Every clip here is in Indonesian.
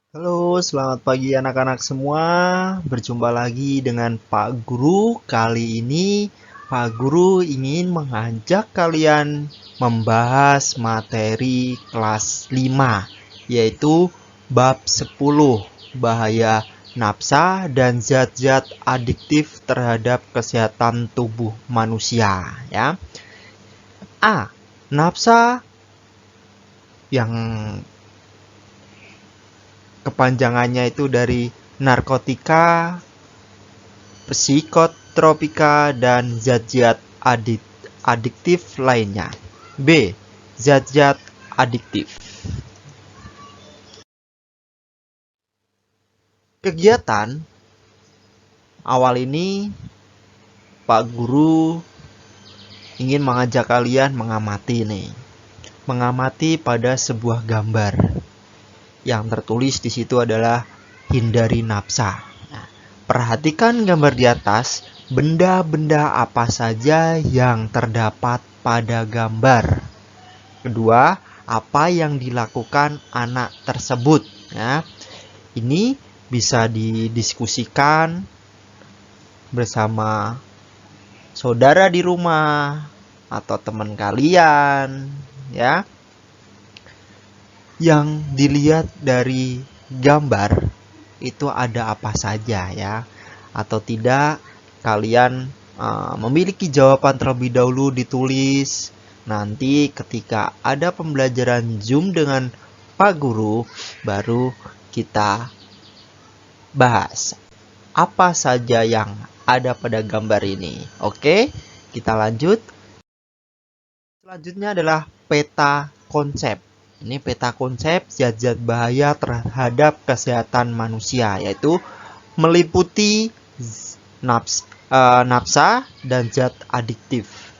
Halo, selamat pagi anak-anak semua. Berjumpa lagi dengan Pak Guru. Kali ini Pak Guru ingin mengajak kalian membahas materi kelas 5, yaitu bab 10, bahaya nafsa dan zat-zat adiktif terhadap kesehatan tubuh manusia, ya. A. Nafsa yang kepanjangannya itu dari narkotika, psikotropika, dan zat-zat adiktif lainnya. B. Zat-zat adiktif. Kegiatan awal ini Pak Guru ingin mengajak kalian mengamati pada sebuah gambar. Yang tertulis di situ adalah hindari nafsa. Nah, perhatikan gambar di atas, benda-benda apa saja yang terdapat pada gambar. Kedua, apa yang dilakukan anak tersebut. Ya, ini bisa didiskusikan bersama saudara di rumah atau teman kalian, ya. Yang dilihat dari gambar itu ada apa saja, ya, atau tidak kalian memiliki jawaban terlebih dahulu ditulis. Nanti ketika ada pembelajaran Zoom dengan Pak Guru, baru kita bahas apa saja yang ada pada gambar ini. Oke, kita lanjut. Selanjutnya adalah peta konsep. Ini peta konsep zat-zat bahaya terhadap kesehatan manusia, yaitu meliputi nafsa dan zat adiktif.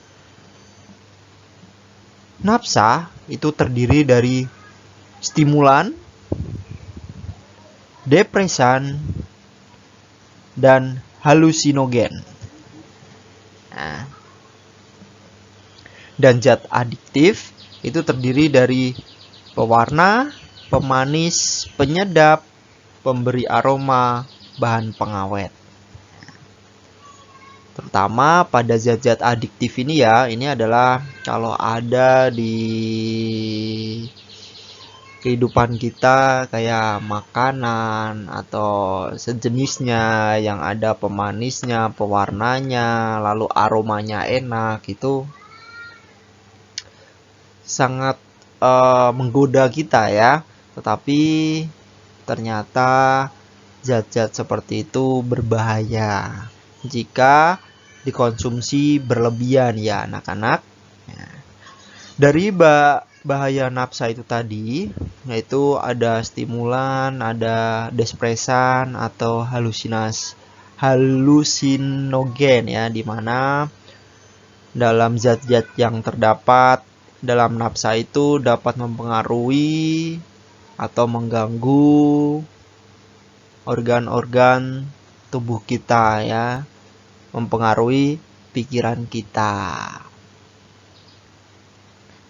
Nafsa itu terdiri dari stimulan, depresan, dan halusinogen. Nah, dan zat adiktif itu terdiri dari pewarna, pemanis, penyedap, pemberi aroma, bahan pengawet. Terutama pada zat-zat adiktif ini, ya, ini adalah kalau ada di kehidupan kita kayak makanan atau sejenisnya yang ada pemanisnya, pewarnanya, lalu aromanya enak, itu sangat menggoda kita, ya. Tetapi ternyata zat-zat seperti itu berbahaya jika dikonsumsi berlebihan, ya anak-anak. Dari bahaya nafsa itu tadi, yaitu ada stimulan, ada depresan atau halusinogen, ya, di mana dalam zat-zat yang terdapat dalam nafsa itu dapat mempengaruhi atau mengganggu organ-organ tubuh kita, ya, mempengaruhi pikiran kita.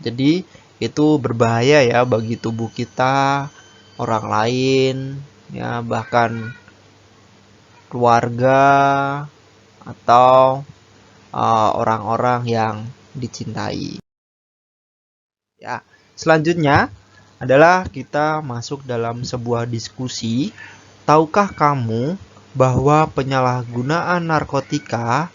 Jadi itu berbahaya, ya, bagi tubuh kita, orang lain, ya, bahkan keluarga atau orang-orang yang dicintai. Ya, selanjutnya adalah kita masuk dalam sebuah diskusi. Tahukah kamu bahwa penyalahgunaan narkotika,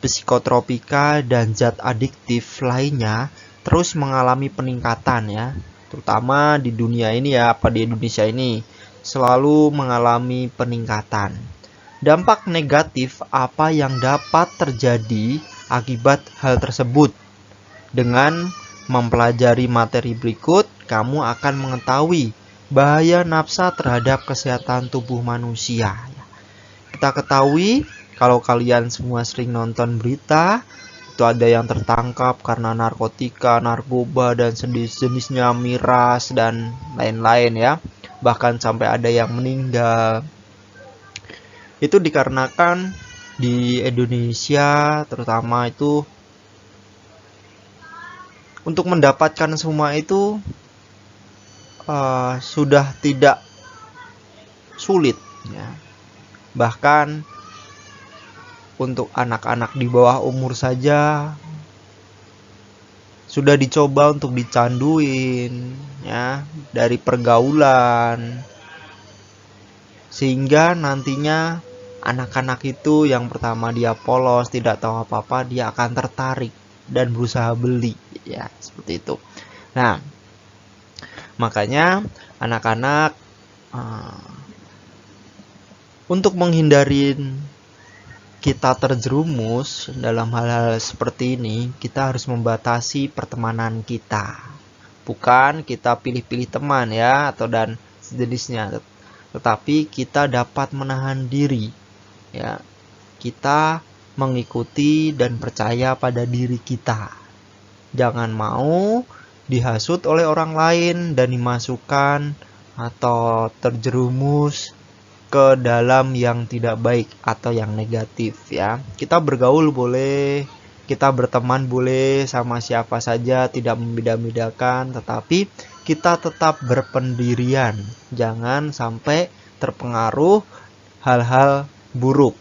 psikotropika, dan zat adiktif lainnya terus mengalami peningkatan, ya, terutama di dunia ini, ya, di Indonesia ini selalu mengalami peningkatan. Dampak negatif apa yang dapat terjadi akibat hal tersebut? Dengan mempelajari materi berikut, kamu akan mengetahui bahaya nafsa terhadap kesehatan tubuh manusia. Kita ketahui kalau kalian semua sering nonton berita, itu ada yang tertangkap karena narkotika, narkoba, dan sejenisnya, miras, dan lain-lain, ya. Bahkan sampai ada yang meninggal. Itu dikarenakan di Indonesia terutama itu untuk mendapatkan semua itu sudah tidak sulit ya. Bahkan untuk anak-anak di bawah umur saja sudah dicoba untuk dicanduin ya dari pergaulan, sehingga nantinya anak-anak itu yang pertama dia polos, tidak tahu apa-apa, dia akan tertarik dan berusaha beli ya, seperti itu. Nah, makanya anak-anak untuk menghindari kita terjerumus dalam hal-hal seperti ini, kita harus membatasi pertemanan kita. Bukan kita pilih-pilih teman ya atau dan sejenisnya, tetapi kita dapat menahan diri ya. Kita mengikuti dan percaya pada diri kita. Jangan mau dihasut oleh orang lain dan dimasukkan atau terjerumus ke dalam yang tidak baik atau yang negatif ya. Kita bergaul boleh, kita berteman boleh sama siapa saja, tidak membeda-bedakan, tetapi kita tetap berpendirian. Jangan sampai terpengaruh hal-hal buruk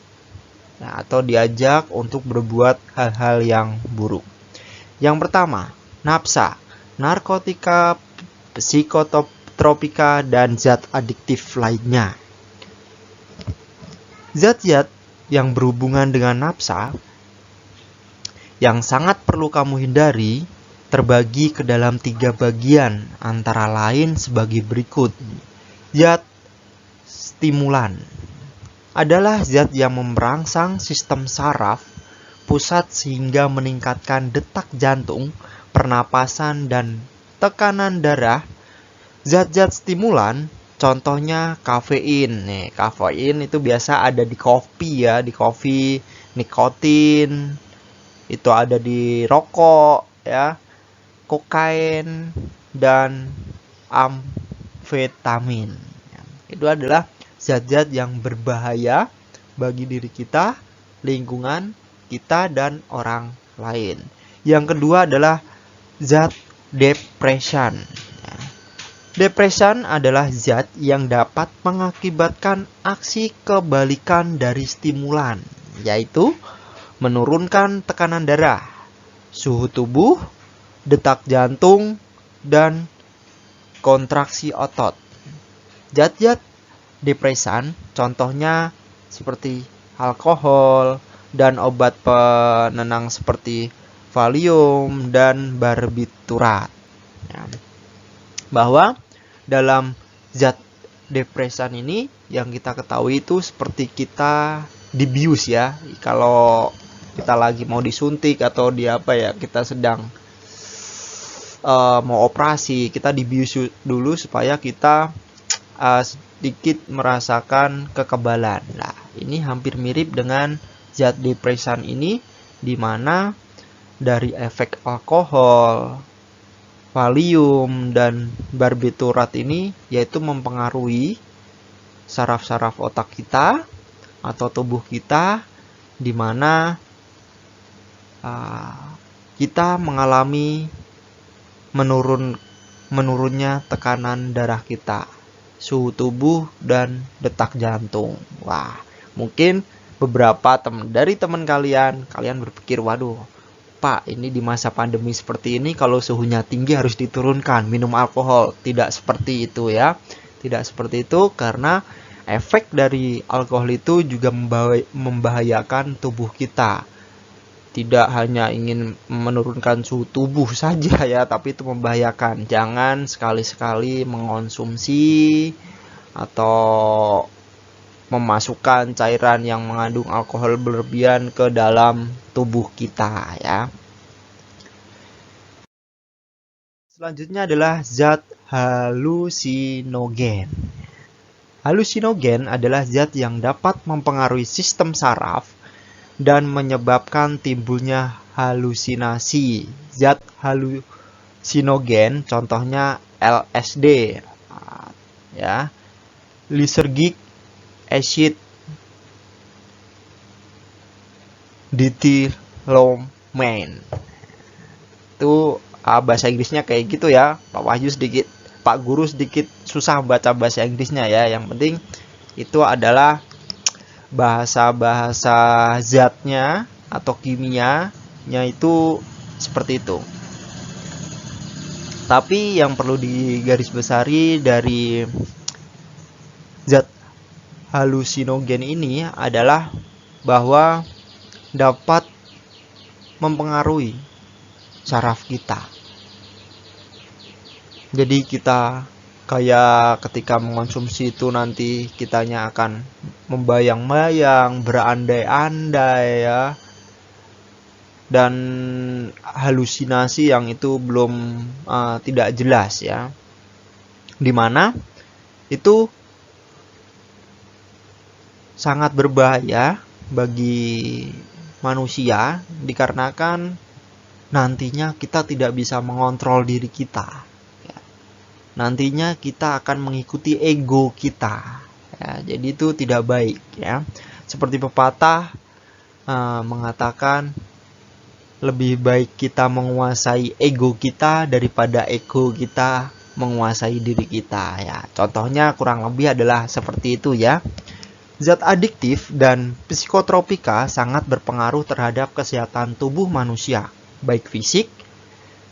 nah, atau diajak untuk berbuat hal-hal yang buruk. Yang pertama, nafsa, narkotika, psikotropika, dan zat adiktif lainnya. Zat-zat yang berhubungan dengan nafsa yang sangat perlu kamu hindari terbagi ke dalam 3 bagian, antara lain sebagai berikut. Zat stimulan adalah zat yang merangsang sistem saraf pusat sehingga meningkatkan detak jantung, pernapasan, dan tekanan darah. Zat-zat stimulan contohnya kafein. Nih, kafein itu biasa ada di kopi ya, di kopi, nikotin itu ada di rokok ya, kokain dan amfetamin. Itu adalah zat-zat yang berbahaya bagi diri kita, lingkungan kita, dan orang lain. Yang kedua adalah zat depresan. Depresan adalah zat yang dapat mengakibatkan aksi kebalikan dari stimulan, yaitu menurunkan tekanan darah, suhu tubuh, detak jantung, dan kontraksi otot. Zat-zat depresan contohnya seperti alkohol dan obat penenang seperti Valium dan barbiturat. Bahwa dalam zat depresan ini yang kita ketahui itu seperti kita dibius ya. Kalau kita lagi mau disuntik atau kita sedang mau operasi, kita dibius dulu supaya kita sedikit merasakan kekebalan. Nah, ini hampir mirip dengan zat depresan ini, di mana dari efek alkohol, Valium, dan barbiturat ini yaitu mempengaruhi saraf-saraf otak kita atau tubuh kita, di mana kita mengalami menurunnya tekanan darah kita, suhu tubuh, dan detak jantung. Wah, mungkin beberapa dari teman kalian berpikir, waduh Pak, ini di masa pandemi seperti ini kalau suhunya tinggi harus diturunkan, minum alkohol. Tidak seperti itu ya. Tidak seperti itu, karena efek dari alkohol itu juga membahayakan tubuh kita. Tidak hanya ingin menurunkan suhu tubuh saja ya, tapi itu membahayakan. Jangan sekali-sekali mengonsumsi atau memasukkan cairan yang mengandung alkohol berlebihan ke dalam tubuh kita ya. Selanjutnya adalah zat halusinogen. Halusinogen adalah zat yang dapat mempengaruhi sistem saraf dan menyebabkan timbulnya halusinasi. Zat halusinogen contohnya LSD ya, lysergic acid, diethylomane. Itu bahasa Inggrisnya kayak gitu ya. Pak Wahyu sedikit, Pak Guru sedikit susah baca bahasa Inggrisnya ya. Yang penting Itu adalah bahasa-bahasa zatnya atau kimianya itu seperti itu. Tapi yang perlu digarisbesari dari zat halusinogen ini adalah bahwa dapat mempengaruhi saraf kita. Jadi kita kayak ketika mengonsumsi itu nanti kitanya akan membayang-bayang, berandai-andai ya. Dan halusinasi yang itu belum tidak jelas ya. Dimana itu sangat berbahaya bagi manusia dikarenakan nantinya kita tidak bisa mengontrol diri kita. Nantinya kita akan mengikuti ego kita. Ya, jadi itu tidak baik ya. Seperti pepatah mengatakan lebih baik kita menguasai ego kita daripada ego kita menguasai diri kita ya. Contohnya kurang lebih adalah seperti itu ya. Zat adiktif dan psikotropika sangat berpengaruh terhadap kesehatan tubuh manusia, baik fisik,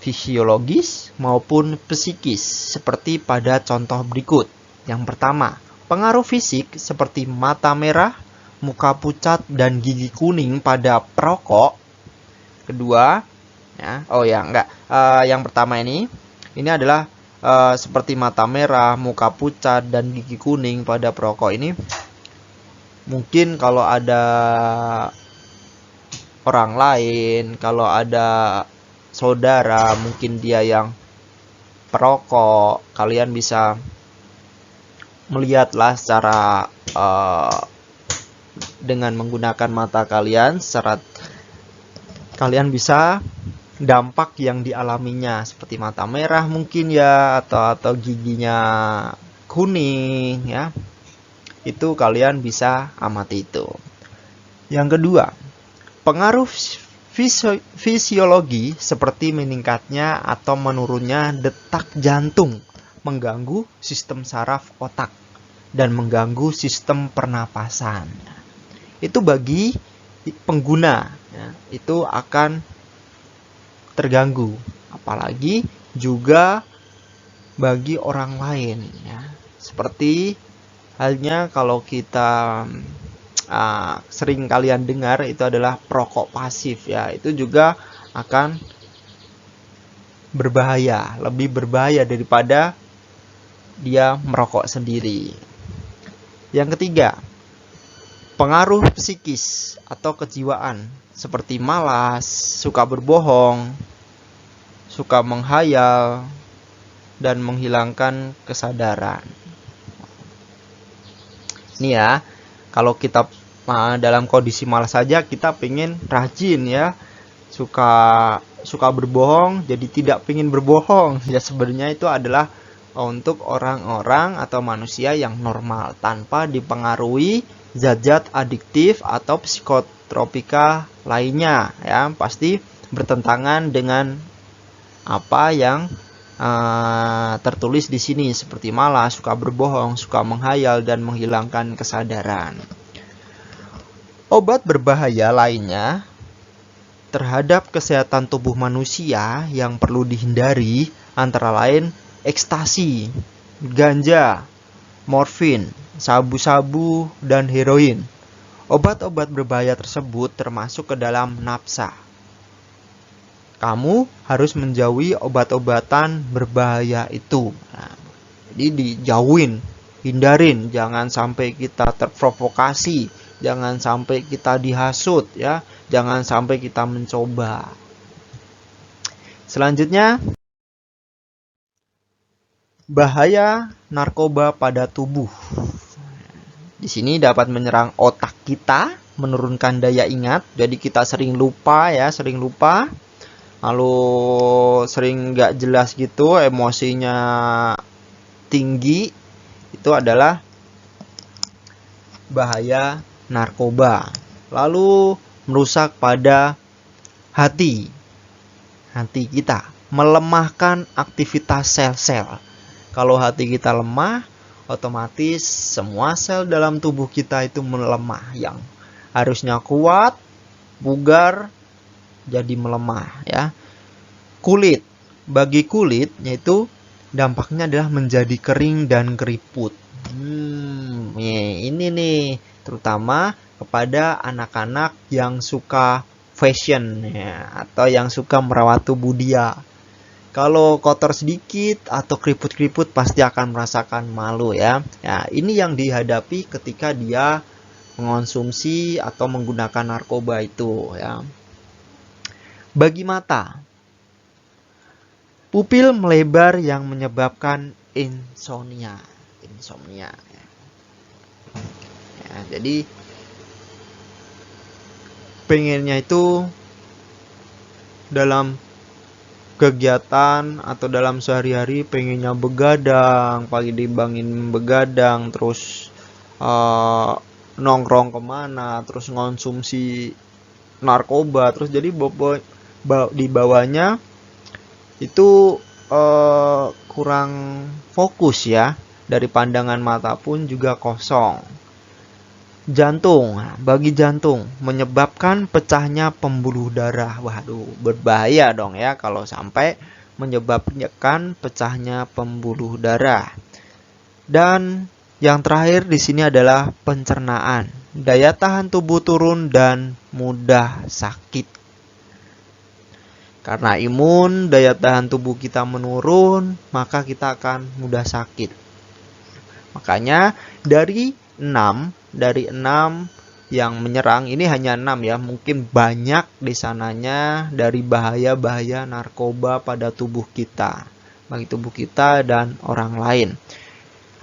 fisiologis maupun psikis, seperti pada contoh berikut. Yang pertama, pengaruh fisik seperti mata merah, muka pucat, dan gigi kuning pada perokok. Kedua, yang pertama ini adalah seperti mata merah, muka pucat, dan gigi kuning pada perokok ini. Mungkin kalau ada orang lain, kalau ada saudara, mungkin dia yang perokok, kalian bisa melihatlah secara dengan menggunakan mata kalian, secara kalian bisa dampak yang dialaminya seperti mata merah mungkin ya, atau giginya kuning ya. Itu kalian bisa amati itu. Yang kedua, pengaruh fisiologi seperti meningkatnya atau menurunnya detak jantung mengganggu sistem saraf otak dan mengganggu sistem pernapasan. Itu bagi pengguna ya, itu akan terganggu, apalagi juga bagi orang lain ya. Seperti halnya kalau kita sering kalian dengar itu adalah perokok pasif ya, itu juga akan berbahaya, lebih berbahaya daripada dia merokok sendiri. Yang ketiga, pengaruh psikis atau kejiwaan seperti malas, suka berbohong, suka menghayal, dan menghilangkan kesadaran. Ini ya, kalau kita dalam kondisi malas saja kita pengen rajin ya, suka berbohong jadi tidak pengen berbohong ya. Sebenarnya itu adalah untuk orang-orang atau manusia yang normal tanpa dipengaruhi zat-zat adiktif atau psikotropika lainnya ya. Pasti bertentangan dengan apa yang tertulis di sini, seperti malas, suka berbohong, suka menghayal, dan menghilangkan kesadaran. Obat berbahaya lainnya terhadap kesehatan tubuh manusia yang perlu dihindari antara lain ekstasi, ganja, morfin, sabu-sabu, dan heroin. Obat-obat berbahaya tersebut termasuk ke dalam nafsa. Kamu harus menjauhi obat-obatan berbahaya itu. Nah, jadi dijauhin, hindarin, jangan sampai kita terprovokasi, jangan sampai kita dihasut ya, jangan sampai kita mencoba. Selanjutnya, bahaya narkoba pada tubuh. Di sini dapat menyerang otak kita, menurunkan daya ingat, jadi kita sering lupa, lalu sering gak jelas gitu, emosinya tinggi. Itu adalah bahaya narkoba. Lalu merusak pada hati kita, melemahkan aktivitas sel-sel. Kalau hati kita lemah, otomatis semua sel dalam tubuh kita itu melemah, yang harusnya kuat, bugar, jadi melemah ya. Kulit, bagi kulit yaitu dampaknya adalah menjadi kering dan keriput. Ini nih, terutama kepada anak-anak yang suka fashion ya, atau yang suka merawat tubuh dia. Kalau kotor sedikit atau keriput-keriput pasti akan merasakan malu ya. Ya, ini yang dihadapi ketika dia mengonsumsi atau menggunakan narkoba itu ya. Bagi mata, pupil melebar yang menyebabkan insomnia. Ya, jadi pengennya itu dalam kegiatan atau dalam sehari-hari pengennya begadang, pagi dibangun begadang, terus nongkrong kemana, terus ngonsumsi narkoba, terus jadi di bawahnya itu kurang fokus ya, dari pandangan mata pun juga kosong. Jantung, bagi jantung menyebabkan pecahnya pembuluh darah. Waduh, berbahaya dong ya kalau sampai menyebabkan pecahnya pembuluh darah. Dan yang terakhir di sini adalah pencernaan. Daya tahan tubuh turun dan mudah sakit. Karena imun, daya tahan tubuh kita menurun, maka kita akan mudah sakit. Makanya dari 6 yang menyerang, ini hanya 6 ya, mungkin banyak di sananya dari bahaya-bahaya narkoba pada tubuh kita, bagi tubuh kita dan orang lain.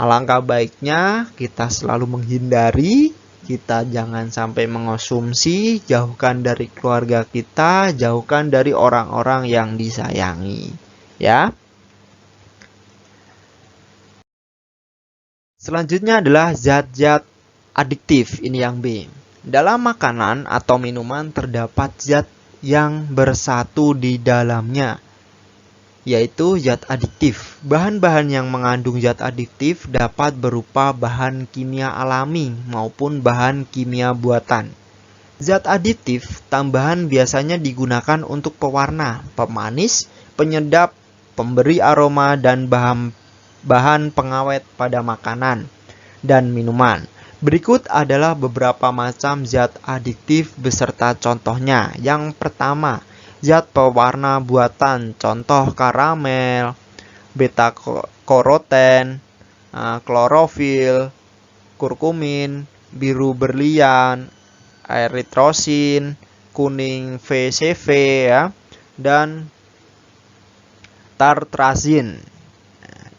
Alangkah baiknya kita selalu menghindari, kita jangan sampai mengonsumsi, jauhkan dari keluarga kita, jauhkan dari orang-orang yang disayangi ya. Selanjutnya adalah zat-zat adiktif, ini yang B. Dalam makanan atau minuman terdapat zat yang bersatu di dalamnya, yaitu zat adiktif. Bahan-bahan yang mengandung zat adiktif dapat berupa bahan kimia alami maupun bahan kimia buatan. Zat adiktif tambahan biasanya digunakan untuk pewarna, pemanis, penyedap, pemberi aroma, dan bahan pengawet pada makanan dan minuman. Berikut adalah beberapa macam zat adiktif beserta contohnya. Yang pertama, zat pewarna buatan, contoh karamel, beta-karoten, klorofil, kurkumin, biru berlian, eritrosin, kuning VCV ya, dan tartrazin.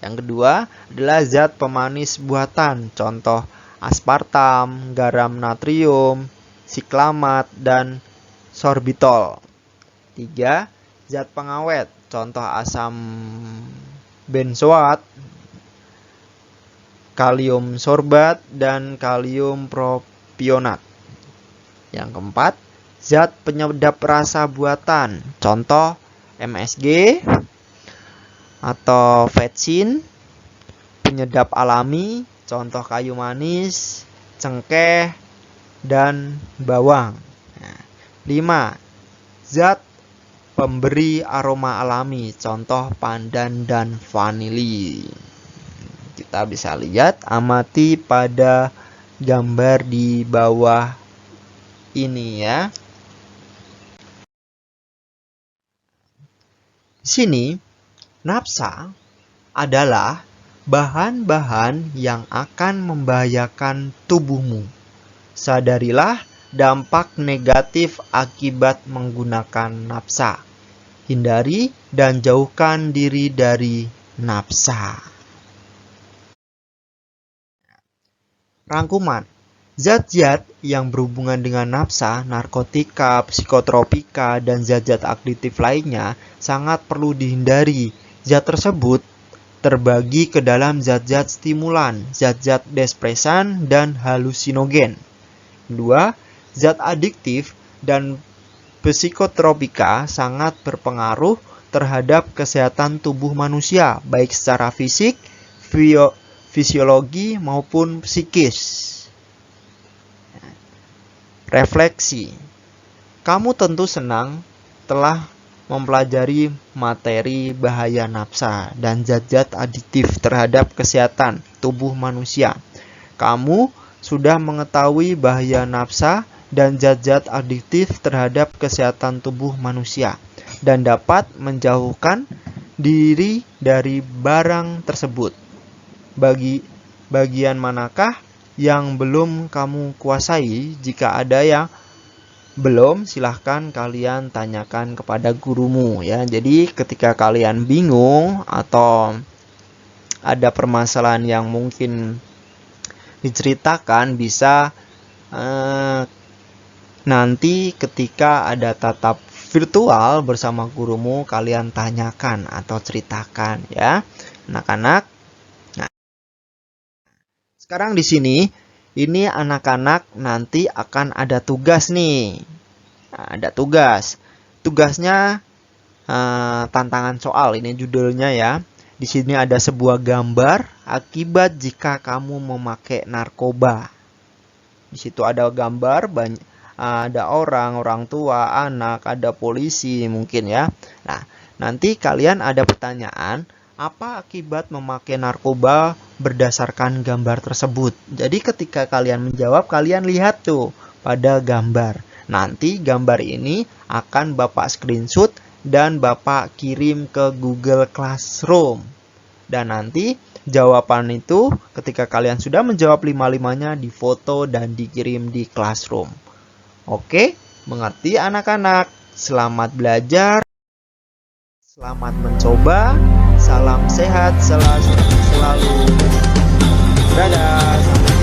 Yang kedua adalah zat pemanis buatan, contoh aspartam, garam natrium, siklamat, dan sorbitol. 3. Zat pengawet, contoh asam benzoat, kalium sorbat, dan kalium propionat. Yang keempat, zat penyedap rasa buatan, contoh MSG atau vetsin. Penyedap alami, contoh kayu manis, cengkeh, dan bawang. 5. Zat pemberi aroma alami, contoh pandan dan vanili. Kita bisa lihat, amati pada gambar di bawah ini ya. Di sini, napsa adalah bahan-bahan yang akan membahayakan tubuhmu. Sadarilah dampak negatif akibat menggunakan napsa. Hindari dan jauhkan diri dari napsa. Rangkuman. Zat-zat yang berhubungan dengan napsa, narkotika, psikotropika, dan zat-zat adiktif lainnya sangat perlu dihindari. Zat tersebut terbagi ke dalam zat-zat stimulan, zat-zat depresan, dan halusinogen. 2. Zat adiktif dan psikotropika sangat berpengaruh terhadap kesehatan tubuh manusia, baik secara fisik, fisiologi maupun psikis. Refleksi. Kamu tentu senang telah mempelajari materi bahaya nafsa dan zat-zat aditif terhadap kesehatan tubuh manusia. Kamu sudah mengetahui bahaya nafsa dan zat-zat aditif terhadap kesehatan tubuh manusia dan dapat menjauhkan diri dari barang tersebut. Bagian manakah yang belum kamu kuasai? Jika ada yang belum, silahkan kalian tanyakan kepada gurumu ya. Jadi ketika kalian bingung atau ada permasalahan yang mungkin diceritakan, bisa nanti ketika ada tatap virtual bersama gurumu, kalian tanyakan atau ceritakan ya, anak-anak. Nah, sekarang di sini ini anak-anak nanti akan ada tugas nih. Nah, ada tugas. Tugasnya tantangan soal, ini judulnya ya. Di sini ada sebuah gambar akibat jika kamu memakai narkoba. Di situ ada gambar ada orang tua, anak, ada polisi mungkin ya. Nah, nanti kalian ada pertanyaan, apa akibat memakai narkoba berdasarkan gambar tersebut. Jadi ketika kalian menjawab, kalian lihat tuh pada gambar. Nanti gambar ini akan Bapak screenshot dan Bapak kirim ke Google Classroom. Dan nanti jawaban itu ketika kalian sudah menjawab 5-5-nya difoto dan dikirim di Classroom. Oke, mengerti anak-anak? Selamat belajar. Selamat mencoba. Salam sehat selalu. Dadah.